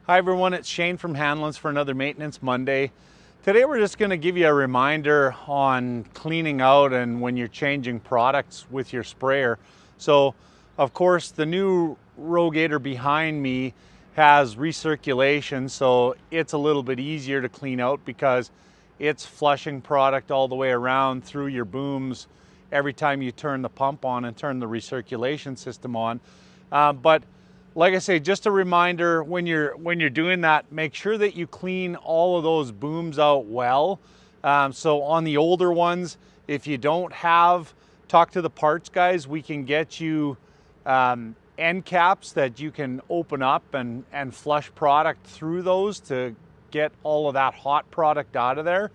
Hi everyone, it's Shane from Hanlon's for another Maintenance Monday. Today we're just going to give you a reminder on cleaning out and when you're changing products with your sprayer. So of course the new Rogator behind me has recirculation, so it's a little bit easier to clean out because it's flushing product all the way around through your booms every time you turn the pump on and turn the recirculation system on. But like I say, just a reminder, when you're doing that, make sure that you clean all of those booms out well. So on the older ones, if you don't have, talk to the parts guys. We can get you end caps that you can open up and flush product through those to get all of that hot product out of there.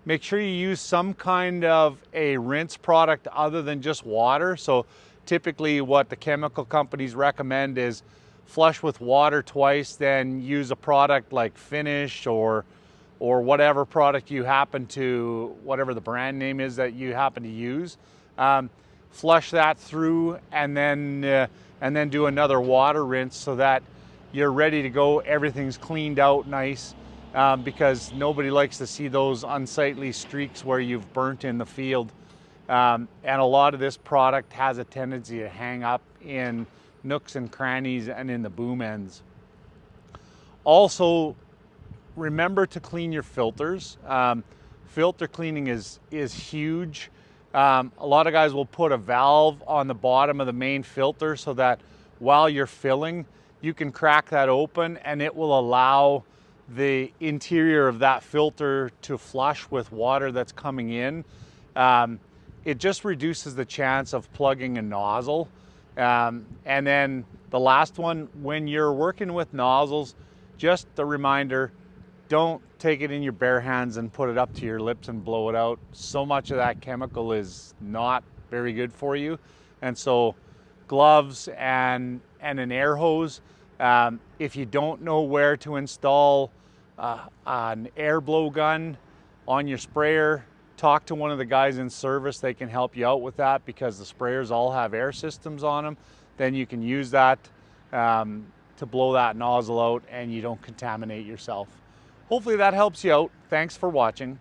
Make sure you use some kind of a rinse product other than just water. So typically what the chemical companies recommend is flush with water twice, then use a product like Finish or whatever product you happen to, whatever the brand name is that you happen to use. Flush that through and then do another water rinse so that you're ready to go. Everything's cleaned out nice, because nobody likes to see those unsightly streaks where you've burnt in the field. And a lot of this product has a tendency to hang up in nooks and crannies and in the boom ends. Also, remember to clean your filters. Filter cleaning is huge. A lot of guys will put a valve on the bottom of the main filter so that while you're filling, you can crack that open and it will allow the interior of that filter to flush with water that's coming in. It just reduces the chance of plugging a nozzle. And then the last one, when you're working with nozzles, just a reminder, don't take it in your bare hands and put it up to your lips and blow it out. So much of that chemical is not very good for you. And so gloves and an air hose. If you don't know where to install an air blow gun on your sprayer, talk to one of the guys in service. They can help you out with that because the sprayers all have air systems on them. Then you can use that to blow that nozzle out and you don't contaminate yourself. Hopefully that helps you out. Thanks for watching.